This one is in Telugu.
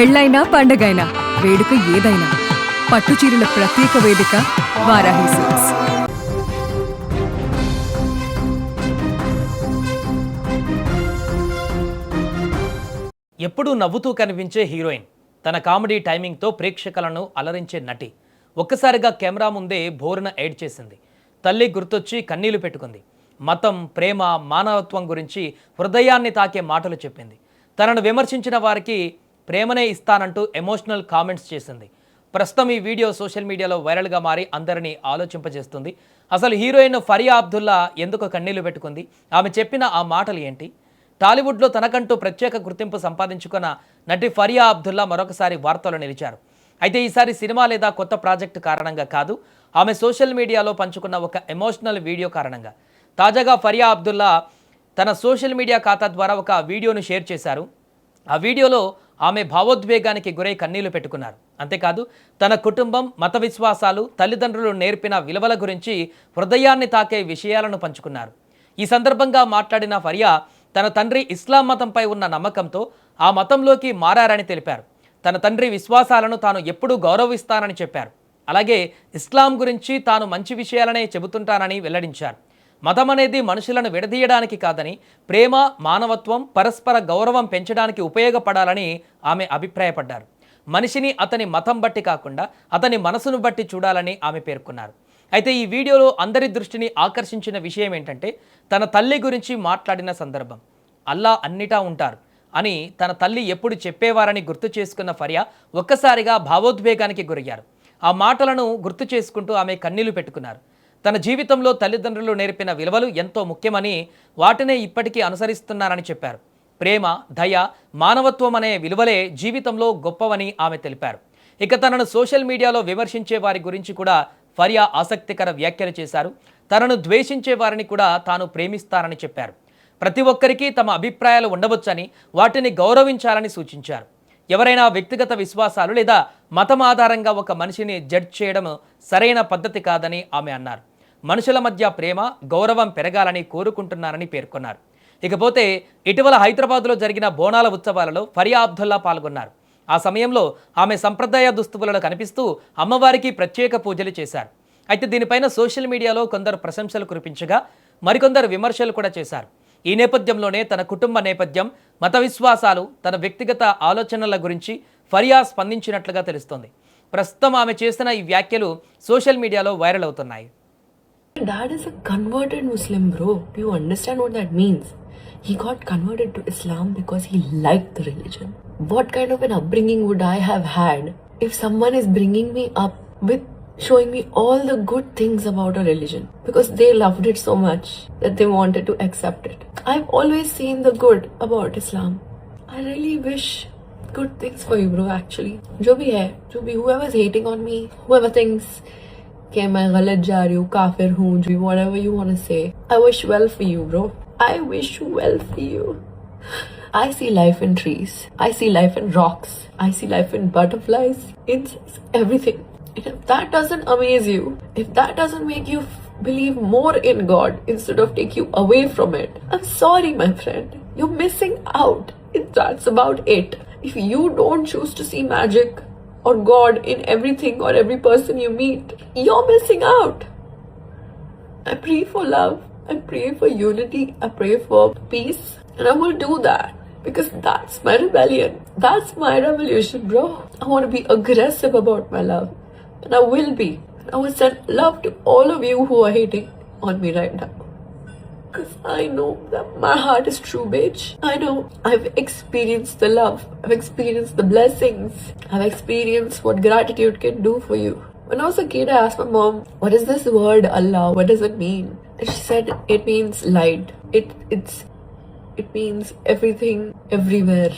పెళ్ళైనా పండగైనా వేడుక ఏదైనా పట్టుచీరల ప్రత్యేక వేదిక వారాహి సిల్క్స్. ఎప్పుడూ నవ్వుతూ కనిపించే హీరోయిన్, తన కామెడీ టైమింగ్తో ప్రేక్షకులను అలరించే నటి ఒక్కసారిగా కెమెరా ముందే బోరున ఏడ్ చేసింది. తల్లి గుర్తొచ్చి కన్నీళ్లు పెట్టుకుంది. మతం, ప్రేమ, మానవత్వం గురించి హృదయాన్ని తాకే మాటలు చెప్పింది. తనను విమర్శించిన వారికి ప్రేమనే ఇస్తానంటూ ఎమోషనల్ కామెంట్స్ చేసింది. ప్రస్తుతం ఈ వీడియో సోషల్ మీడియాలో వైరల్గా మారి అందరినీ ఆలోచింపజేస్తుంది. అసలు హీరోయిన్ ఫరియా అబ్దుల్లా ఎందుకు కన్నీళ్లు పెట్టుకుంది? ఆమె చెప్పిన ఆ మాటలు ఏంటి? టాలీవుడ్లో తనకంటూ ప్రత్యేక గుర్తింపు సంపాదించుకున్న నటి ఫరియా అబ్దుల్లా మరొకసారి వార్తల్లో నిలిచారు. అయితే ఈసారి సినిమా లేదా కొత్త ప్రాజెక్టు కారణంగా కాదు, ఆమె సోషల్ మీడియాలో పంచుకున్న ఒక ఎమోషనల్ వీడియో కారణంగా. తాజాగా ఫరియా అబ్దుల్లా తన సోషల్ మీడియా ఖాతా ద్వారా ఒక వీడియోను షేర్ చేశారు. ఆ వీడియోలో ఆమె భావోద్వేగానికి గురై కన్నీళ్లు పెట్టుకున్నారు. అంతేకాదు, తన కుటుంబం, మత విశ్వాసాలు, తల్లిదండ్రులు నేర్పిన విలువల గురించి హృదయాన్ని తాకే విషయాలను పంచుకున్నారు. ఈ సందర్భంగా మాట్లాడిన ఫరియా తన తండ్రి ఇస్లాం మతంపై ఉన్న నమ్మకంతో ఆ మతంలోకి మారారని తెలిపారు. తన తండ్రి విశ్వాసాలను తాను ఎప్పుడూ గౌరవిస్తానని చెప్పారు. అలాగే ఇస్లాం గురించి తాను మంచి విషయాలనే చెబుతుంటానని వెల్లడించారు. మతం అనేది మనుషులను విడదీయడానికి కాదని, ప్రేమ, మానవత్వం, పరస్పర గౌరవం పెంచడానికి ఉపయోగపడాలని ఆమె అభిప్రాయపడ్డారు. మనిషిని అతని మతం బట్టి కాకుండా అతని మనసును బట్టి చూడాలని ఆమె పేర్కొన్నారు. అయితే ఈ వీడియోలో అందరి దృష్టిని ఆకర్షించిన విషయం ఏంటంటే, తన తల్లి గురించి మాట్లాడిన సందర్భం. అల్లా అన్నిటా ఉంటారు అని తన తల్లి ఎప్పుడు చెప్పేవారని గుర్తు చేసుకున్న ఫరియా ఒక్కసారిగా భావోద్వేగానికి గురయ్యారు. ఆ మాటలను గుర్తు చేసుకుంటూ ఆమె కన్నీళ్లు పెట్టుకున్నారు. తన జీవితంలో తల్లిదండ్రులు నేర్పిన విలువలు ఎంతో ముఖ్యమని, వాటినే ఇప్పటికీ అనుసరిస్తున్నారని చెప్పారు. ప్రేమ, దయ, మానవత్వం అనే విలువలే జీవితంలో గొప్పవని ఆమె తెలిపారు. ఇక తనను సోషల్ మీడియాలో విమర్శించే వారి గురించి కూడా ఫరియా ఆసక్తికర వ్యాఖ్యలు చేశారు. తనను ద్వేషించే వారిని కూడా తాను ప్రేమిస్తానని చెప్పారు. ప్రతి ఒక్కరికి తమ అభిప్రాయాలు ఉండవచ్చని, వాటిని గౌరవించాలని సూచించారు. ఎవరైనా వ్యక్తిగత విశ్వాసాలు లేదా మతం ఆధారంగా ఒక మనిషిని జడ్జ్ చేయడం సరైన పద్ధతి కాదని ఆమె అన్నారు. మనుషుల మధ్య ప్రేమ, గౌరవం పెరగాలని కోరుకుంటున్నారని పేర్కొన్నారు. ఇకపోతే ఇటీవల హైదరాబాద్లో జరిగిన బోనాల ఉత్సవాలలో ఫరియా అబ్దుల్లా పాల్గొన్నారు. ఆ సమయంలో ఆమె సంప్రదాయ దుస్తువులలో కనిపిస్తూ అమ్మవారికి ప్రత్యేక పూజలు చేశారు. అయితే దీనిపైన సోషల్ మీడియాలో కొందరు ప్రశంసలు కురిపించగా, మరికొందరు విమర్శలు కూడా చేశారు. ఈ నేపథ్యంలోనే తన కుటుంబ నేపథ్యం, మత విశ్వాసాలు, తన వ్యక్తిగత ఆలోచనల గురించి ఫరియా స్పందించినట్లుగా తెలుస్తోంది. ప్రస్తుతం ఆమె చేసిన ఈ వ్యాఖ్యలు సోషల్ మీడియాలో వైరల్ అవుతున్నాయి. My dad is a converted Muslim, bro. Do you understand what that means? He got converted to Islam because he liked the religion. What kind of an upbringing would I have had if someone is bringing me up with showing me all the good things about a religion because they loved it so much that they wanted to accept it? I've always seen the good about Islam. I really wish good things for you, bro, actually. जो भी whoever's hating on me, whoever thinks कि मैं गलत जा रही हूँ, काफिर हूँ, whatever you want to say, I wish well for you, bro. I wish well for you. I see life in trees. I see life in rocks. I see life in butterflies, insects, everything. And if that doesn't amaze you, if that doesn't make you believe more in God instead of take you away from it, I'm sorry, my friend. You're missing out. That's about it. If you don't choose to see magic or God in everything or every person you meet, you're missing out. I pray for love. I pray for unity. I pray for peace. And I will do that because that's my rebellion. That's my revolution, bro. I want to be aggressive about my love. And I will be. I will send love to all of you who are hating on me right now. Because I know that my heart is true, bitch. I know. I've experienced the love. I've experienced the blessings. I've experienced what gratitude can do for you. When I was a kid, I asked my mom, what is this word Allah? What does it mean? And she said, it means light. It means everything, everywhere.